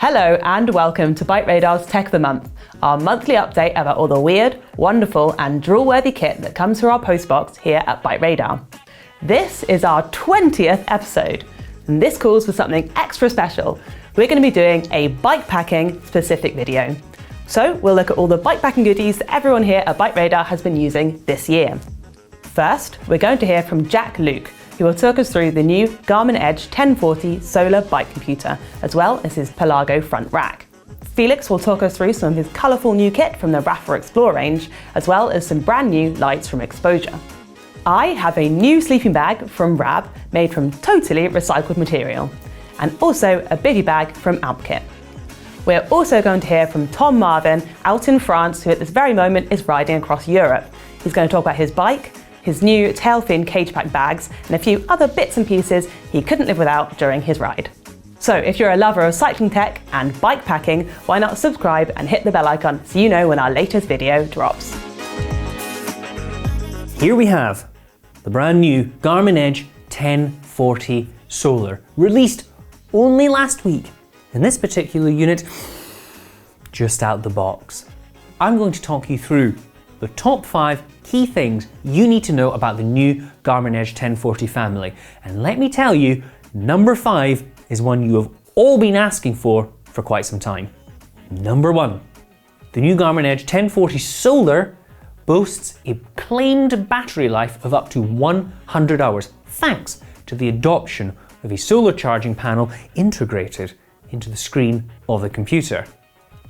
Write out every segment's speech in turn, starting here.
Hello and welcome to BikeRadar's Tech of the Month, our monthly update about all the weird, wonderful and drool-worthy kit that comes through our postbox here at BikeRadar. This is our 20th episode, and this calls for something extra special. We're going to be doing a bikepacking specific video. So we'll look at all the bikepacking goodies that everyone here at BikeRadar has been using this year. First, we're going to hear from Jack Luke, who will talk us through the new Garmin Edge 1040 solar bike computer, as well as his Pelago front rack. Felix will talk us through some of his colourful new kit from the Rapha Explore range, as well as some brand new lights from Exposure. I have a new sleeping bag from Rab, made from totally recycled material, and also a Biffy Bag from Outkin. We're also going to hear from Tom Marvin out in France, who at this very moment is riding across Europe. He's going to talk about his bike, his new Tailfin cage pack bags, and a few other bits and pieces he couldn't live without during his ride. So if you're a lover of cycling tech and bike packing, why not subscribe and hit the bell icon so you know when our latest video drops. Here we have the brand new Garmin Edge 1040 Solar, released only last week. In this particular unit, just out the box. I'm going to talk you through the top 5 key things you need to know about the new Garmin Edge 1040 family. And let me tell you, number 5 is one you have all been asking for quite some time. Number 1, the new Garmin Edge 1040 Solar boasts a claimed battery life of up to 100 hours, thanks to the adoption of a solar charging panel integrated into the screen of the computer.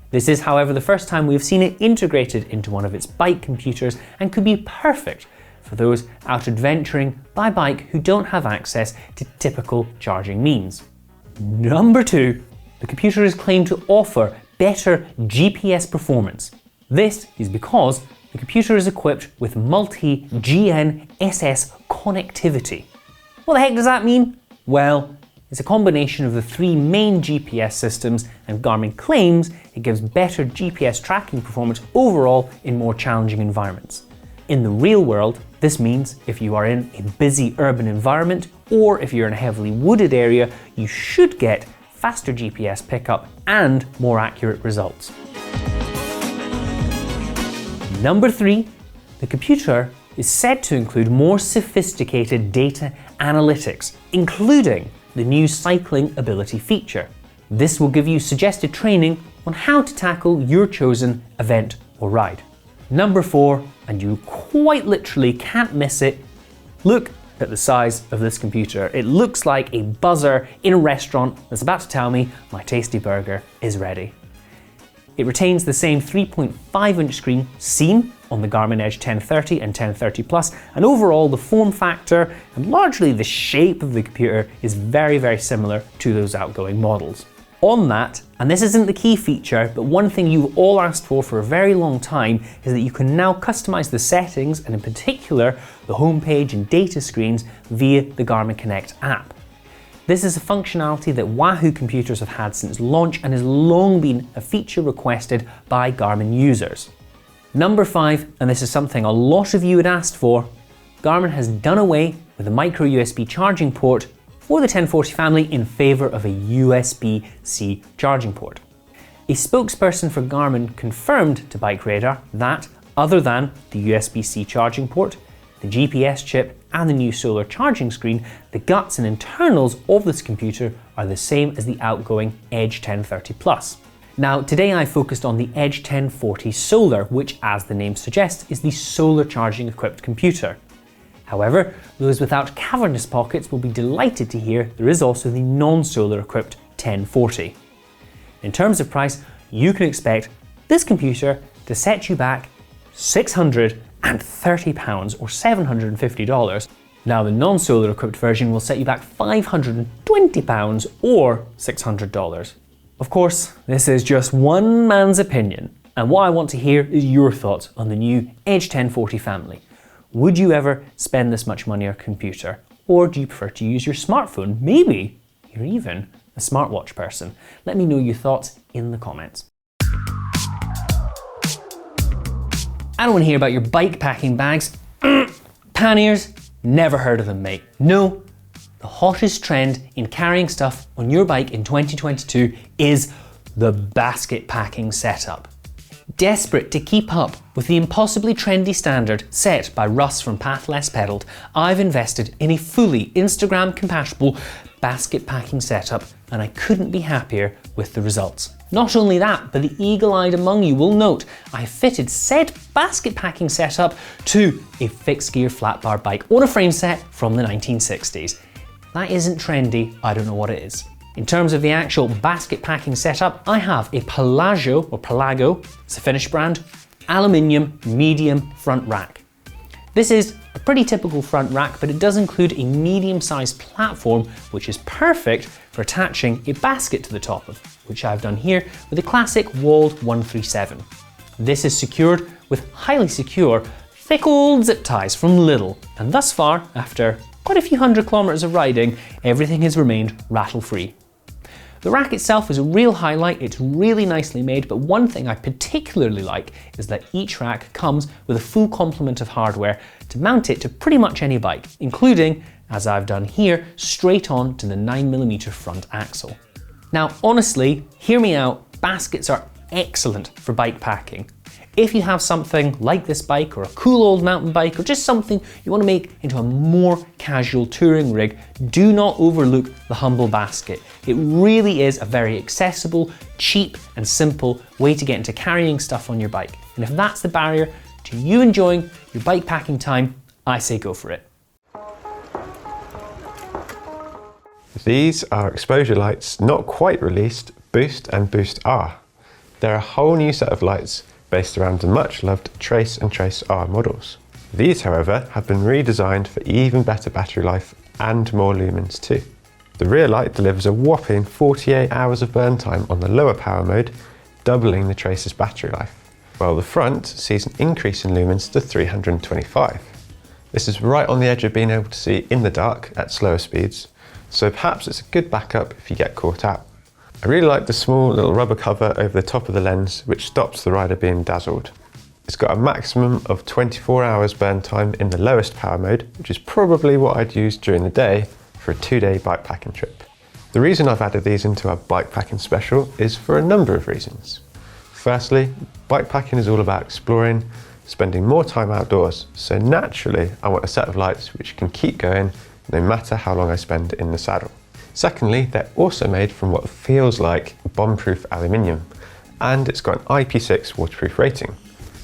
This is, however, the first time we've seen it integrated into one of its bike computers and could be perfect for those out adventuring by bike who don't have access to typical charging means. Number 2, the computer is claimed to offer better GPS performance. This is because the computer is equipped with multi-GNSS connectivity. What the heck does that mean? Well, it's a combination of the 3 main GPS systems, and Garmin claims it gives better GPS tracking performance overall in more challenging environments. In the real world, this means if you are in a busy urban environment or if you're in a heavily wooded area, you should get faster GPS pickup and more accurate results. Number 3, the computer is said to include more sophisticated data analytics, including the new cycling ability feature. This will give you suggested training on how to tackle your chosen event or ride. Number 4, and you quite literally can't miss it, look at the size of this computer. It looks like a buzzer in a restaurant that's about to tell me my tasty burger is ready. It retains the same 3.5-inch screen seen on the Garmin Edge 1030 and 1030 Plus, and overall the form factor and largely the shape of the computer is very, very similar to those outgoing models. On that, and this isn't the key feature, but one thing you've all asked for a very long time is that you can now customize the settings, and in particular the homepage and data screens via the Garmin Connect app. This is a functionality that Wahoo computers have had since launch and has long been a feature requested by Garmin users. Number 5, and this is something a lot of you had asked for, Garmin has done away with the micro USB charging port for the 1040 family in favour of a USB-C charging port. A spokesperson for Garmin confirmed to BikeRadar that, other than the USB-C charging port, the GPS chip and the new solar charging screen, the guts and internals of this computer are the same as the outgoing Edge 1030 Plus. Now, today I focused on the Edge 1040 Solar, which, as the name suggests, is the solar charging equipped computer. However, those without cavernous pockets will be delighted to hear there is also the non-solar equipped 1040. In terms of price, you can expect this computer to set you back £630 or $750. Now, the non-solar equipped version will set you back £520 or $600. Of course, this is just one man's opinion, and what I want to hear is your thoughts on the new Edge 1040 family. Would you ever spend this much money on a computer? Or do you prefer to use your smartphone? Maybe you're even a smartwatch person. Let me know your thoughts in the comments. I don't want to hear about your bike packing bags. Panniers, never heard of them, mate. No, the hottest trend in carrying stuff on your bike in 2022 is the basket packing setup. Desperate to keep up with the impossibly trendy standard set by Russ from Path Less Pedaled, I've invested in a fully Instagram compatible basket packing setup, and I couldn't be happier with the results. Not only that, but the eagle-eyed among you will note I fitted said basket packing setup to a fixed gear flat bar bike on a frame set from the 1960s. That isn't trendy, I don't know what it is. In terms of the actual basket packing setup, I have a Pelago, it's a Finnish brand, aluminium medium front rack. This is a pretty typical front rack, but it does include a medium-sized platform, which is perfect for attaching a basket to the top of, which I've done here with a classic walled 137. This is secured with highly secure, thick old zip ties from Lidl, and thus far, after quite a few hundred kilometers of riding, everything has remained rattle-free. The rack itself is a real highlight, it's really nicely made, but one thing I particularly like is that each rack comes with a full complement of hardware to mount it to pretty much any bike, including, as I've done here, straight on to the 9mm front axle. Now honestly, hear me out, baskets are excellent for bike packing. If you have something like this bike or a cool old mountain bike or just something you want to make into a more casual touring rig, do not overlook the humble basket. It really is a very accessible, cheap and simple way to get into carrying stuff on your bike. And if that's the barrier to you enjoying your bike packing time, I say go for it. These are exposure lights not quite released, Boost and Boost R. They're a whole new set of lights based around the much loved Trace and Trace R models. These, however, have been redesigned for even better battery life and more lumens too. The rear light delivers a whopping 48 hours of burn time on the lower power mode, doubling the Trace's battery life, while the front sees an increase in lumens to 325. This is right on the edge of being able to see in the dark at slower speeds, so perhaps it's a good backup if you get caught out. I really like the small little rubber cover over the top of the lens, which stops the rider being dazzled. It's got a maximum of 24 hours burn time in the lowest power mode, which is probably what I'd use during the day for a 2-day bike packing trip. The reason I've added these into our bike packing special is for a number of reasons. Firstly, bike packing is all about exploring, spending more time outdoors, so naturally I want a set of lights which can keep going no matter how long I spend in the saddle. Secondly, they're also made from what feels like bomb-proof aluminium, and it's got an IP6 waterproof rating.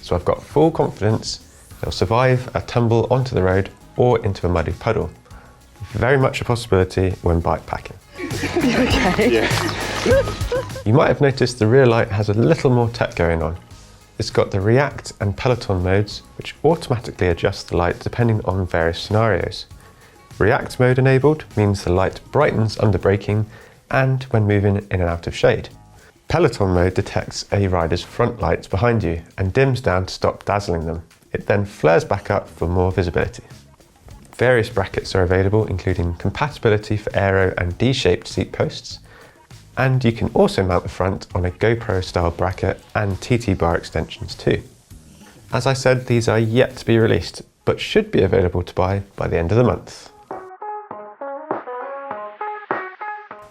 So I've got full confidence they'll survive a tumble onto the road or into a muddy puddle. Very much a possibility when bike packing. Okay. Yeah. You might have noticed the rear light has a little more tech going on. It's got the React and Peloton modes, which automatically adjust the light depending on various scenarios. React mode enabled means the light brightens under braking and when moving in and out of shade. Peloton mode detects a rider's front lights behind you and dims down to stop dazzling them. It then flares back up for more visibility. Various brackets are available, including compatibility for aero and D-shaped seat posts, and you can also mount the front on a GoPro style bracket and TT bar extensions too. As I said, these are yet to be released, but should be available to buy by the end of the month.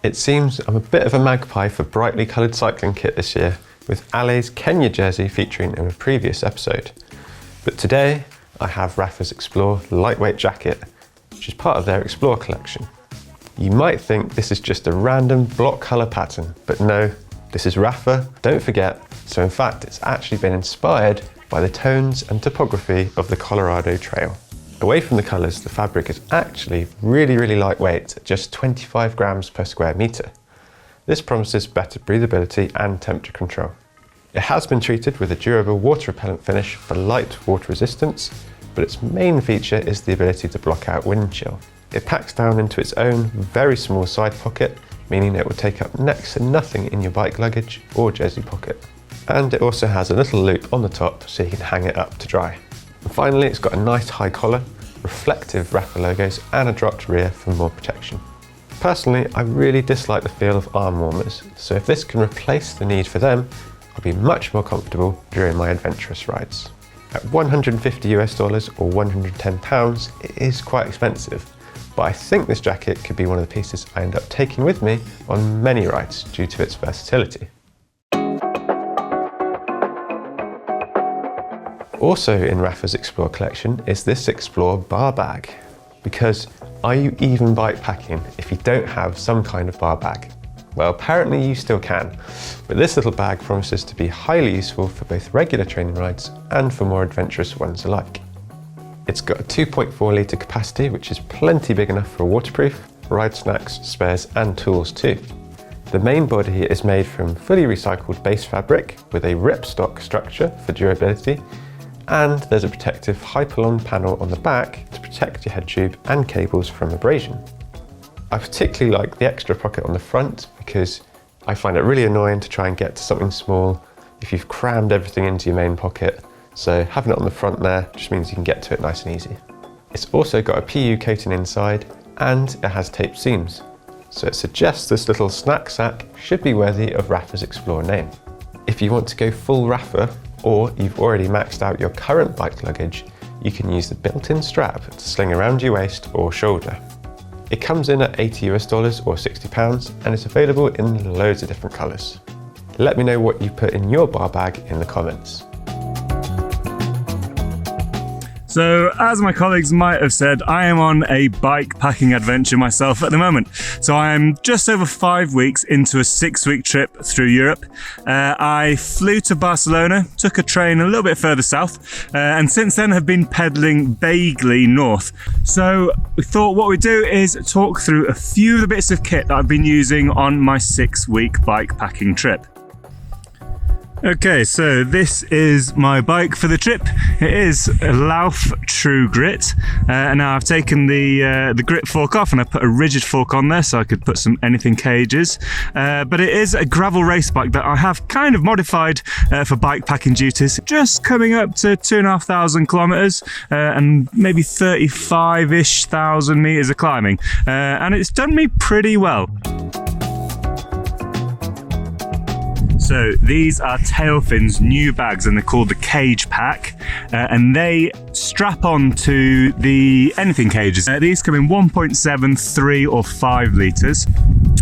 It seems I'm a bit of a magpie for brightly coloured cycling kit this year, with Ale's Kenya jersey featuring in a previous episode. But today, I have Rapha's Explore lightweight jacket, which is part of their Explore collection. You might think this is just a random block colour pattern, but no, this is Rapha, don't forget, so in fact it's actually been inspired by the tones and topography of the Colorado Trail. Away from the colours, the fabric is actually really lightweight at just 25 grams per square metre. This promises better breathability and temperature control. It has been treated with a durable water repellent finish for light water resistance, but its main feature is the ability to block out wind chill. It packs down into its own very small side pocket, meaning it will take up next to nothing in your bike luggage or jersey pocket. And it also has a little loop on the top so you can hang it up to dry. And finally, it's got a nice high collar, reflective Rapha logos and a dropped rear for more protection. Personally, I really dislike the feel of arm warmers, so if this can replace the need for them, I'll be much more comfortable during my adventurous rides. At $150 US or £110, it is quite expensive, but I think this jacket could be one of the pieces I end up taking with me on many rides due to its versatility. Also in Rapha's Explore collection is this Explore bar bag. Because are you even bikepacking if you don't have some kind of bar bag? Well, apparently you still can, but this little bag promises to be highly useful for both regular training rides and for more adventurous ones alike. It's got a 2.4 litre capacity, which is plenty big enough for waterproof, ride snacks, spares and tools too. The main body is made from fully recycled base fabric with a ripstop structure for durability, and there's a protective Hyperlon panel on the back to protect your head tube and cables from abrasion. I particularly like the extra pocket on the front because I find it really annoying to try and get to something small if you've crammed everything into your main pocket, so having it on the front there just means you can get to it nice and easy. It's also got a PU coating inside and it has taped seams, so it suggests this little snack sack should be worthy of Rapha's Explore name. If you want to go full Rapha, or you've already maxed out your current bike luggage, you can use the built-in strap to sling around your waist or shoulder. It comes in at $80 or £60 and is available in loads of different colours. Let me know what you put in your bar bag in the comments. So, as my colleagues might have said, I am on a bike packing adventure myself at the moment. So I'm just over 5 weeks into a 6-week trip through Europe. I flew to Barcelona, took a train a little bit further south, and since then have been pedalling vaguely north. So we thought what we'd do is talk through a few of the bits of kit that I've been using on my 6-week bike packing trip. Okay, so this is my bike for the trip. It is a Lauf True Grit, and now I've taken the grip fork off and I put a rigid fork on there so I could put some anything cages. But it is a gravel race bike that I have kind of modified for bike packing duties. Just coming up to 2,500 kilometers and maybe 35-ish thousand meters of climbing, and it's done me pretty well. So these are Tailfin's new bags and they're called the Cage Pack, and they strap on to the anything cages. These come in 1.7, 3 or 5 litres.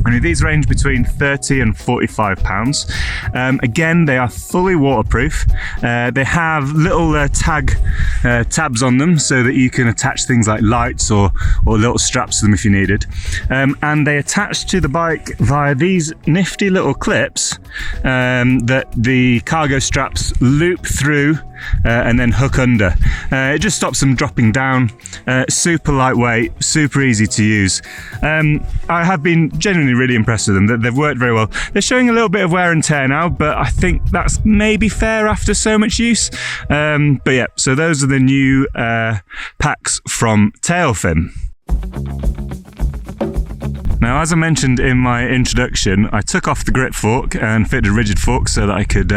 And these range between 30 and 45 pounds. Again, they are fully waterproof. They have little tabs on them so that you can attach things like lights or little straps to them if you needed. And they attach to the bike via these nifty little clips that the cargo straps loop through and then hook under. It just stops them dropping down. Super lightweight, super easy to use. I have been genuinely really impressed with them. They've worked very well. They're showing a little bit of wear and tear now, but I think that's maybe fair after so much use. But yeah, so those are the new packs from Tailfin. Now, as I mentioned in my introduction, I took off the grip fork and fitted a rigid fork so that I could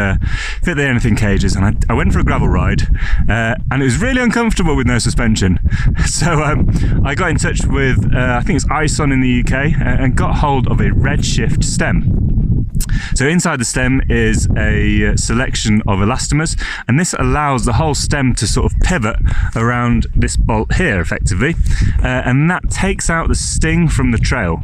fit the anything cages, and I went for a gravel ride, and it was really uncomfortable with no suspension. So I got in touch with, I think it's Ison in the UK, and got hold of a Redshift Stem. So inside the stem is a selection of elastomers, and this allows the whole stem to sort of pivot around this bolt here effectively, and that takes out the sting from the trail.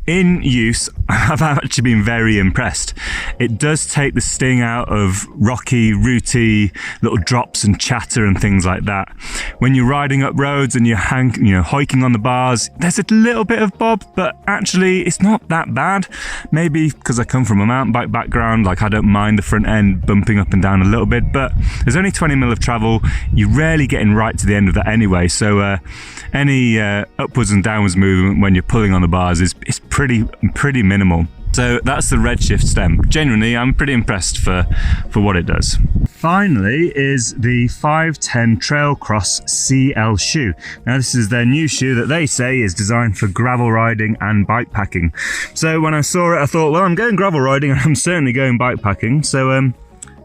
In use, I've actually been very impressed. It does take the sting out of rocky, rooty little drops and chatter and things like that. When you're riding up roads and you're hiking on the bars, there's a little bit of bob, but actually it's not that bad. Maybe because I come from a mountain bike background, like I don't mind the front end bumping up and down a little bit, but there's only 20 mil of travel. You're rarely getting right to the end of that anyway, so any upwards and downwards movement when you're pulling on the bars is pretty minimal. So that's the Redshift Stem. Genuinely, I'm pretty impressed for what it does. Finally is the 510 Trail Cross CL shoe. Now this is their new shoe that they say is designed for gravel riding and bike packing. So when I saw it, I thought, well, I'm going gravel riding and I'm certainly going bike packing, so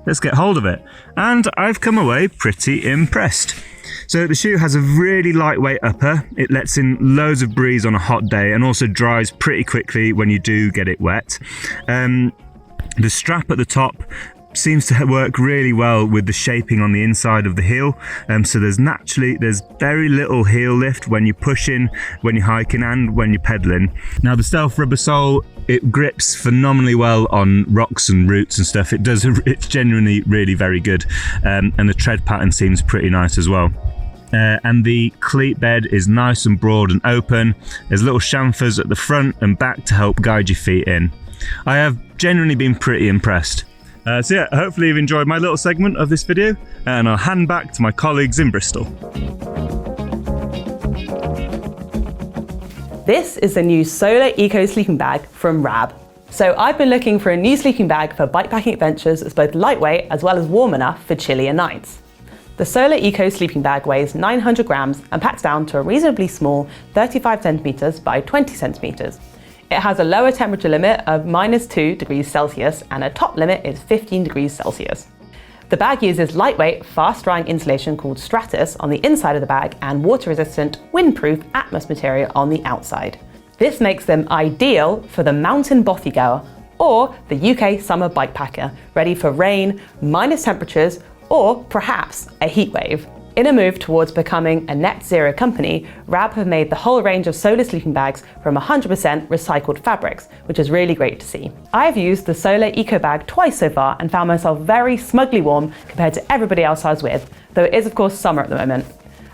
let's get hold of it. And I've come away pretty impressed. So the shoe has a really lightweight upper. It lets in loads of breeze on a hot day and also dries pretty quickly when you do get it wet. The strap at the top seems to work really well with the shaping on the inside of the heel. So there's very little heel lift when you're pushing, when you're hiking and when you're pedaling. Now the Stealth rubber sole, it grips phenomenally well on rocks and roots and stuff. It's genuinely really very good. And the tread pattern seems pretty nice as well. And the cleat bed is nice and broad and open. There's little chamfers at the front and back to help guide your feet in. I have genuinely been pretty impressed. So yeah, hopefully you've enjoyed my little segment of this video, and I'll hand back to my colleagues in Bristol. This is the new Solar Eco sleeping bag from Rab. So I've been looking for a new sleeping bag for bikepacking adventures that's both lightweight as well as warm enough for chillier nights. The Solar Eco sleeping bag weighs 900 grams and packs down to a reasonably small 35 centimeters by 20 centimeters. It has a lower temperature limit of -2 degrees Celsius and a top limit is 15 degrees Celsius. The bag uses lightweight, fast-drying insulation called Stratus on the inside of the bag and water-resistant, windproof Atmos material on the outside. This makes them ideal for the mountain bothy goer or the UK summer bikepacker, ready for rain, minus temperatures, or perhaps a heat wave. In a move towards becoming a net zero company, Rab have made the whole range of solar sleeping bags from 100% recycled fabrics, which is really great to see. I've used the Solar Eco bag twice so far and found myself very smugly warm compared to everybody else I was with, though it is of course summer at the moment.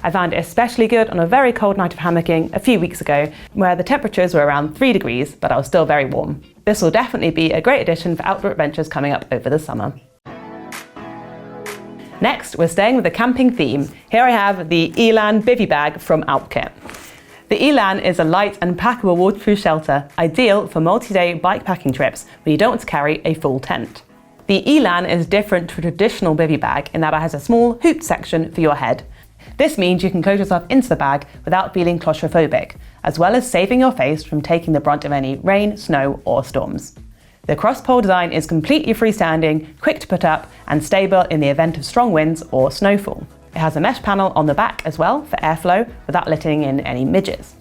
I found it especially good on a very cold night of hammocking a few weeks ago, where the temperatures were around 3 degrees, but I was still very warm. This will definitely be a great addition for outdoor adventures coming up over the summer. Next, we're staying with the camping theme. Here I have the Elan Biffy Bag from Outkin. The Elan is a light and packable waterproof shelter, ideal for multi-day bikepacking trips when you don't want to carry a full tent. The Elan is different to a traditional bivy bag in that it has a small hooped section for your head. This means you can close yourself into the bag without feeling claustrophobic, as well as saving your face from taking the brunt of any rain, snow, or storms. The cross-pole design is completely freestanding, quick to put up, and stable in the event of strong winds or snowfall. It has a mesh panel on the back as well for airflow without letting in any midges.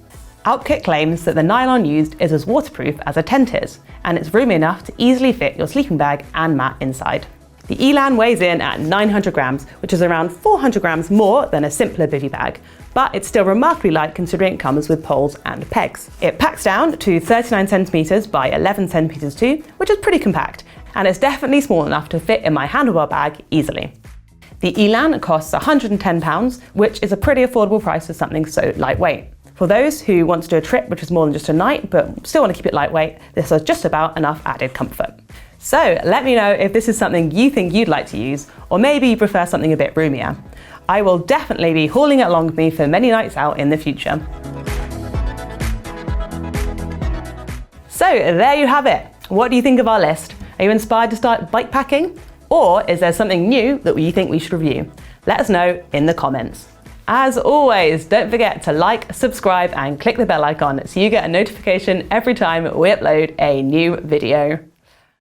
Outkin claims that the nylon used is as waterproof as a tent is, and it's roomy enough to easily fit your sleeping bag and mat inside. The Elan weighs in at 900 grams, which is around 400 grams more than a simpler bivy bag, but it's still remarkably light considering it comes with poles and pegs. It packs down to 39 centimeters by 11 centimeters too, which is pretty compact, and it's definitely small enough to fit in my handlebar bag easily. The Elan costs £110, which is a pretty affordable price for something so lightweight. For those who want to do a trip which is more than just a night, but still want to keep it lightweight, this is just about enough added comfort. So let me know if this is something you think you'd like to use, or maybe you prefer something a bit roomier. I will definitely be hauling it along with me for many nights out in the future. So there you have it. What do you think of our list? Are you inspired to start bikepacking? Or is there something new that you think we should review? Let us know in the comments. As always, don't forget to like, subscribe, and click the bell icon so you get a notification every time we upload a new video.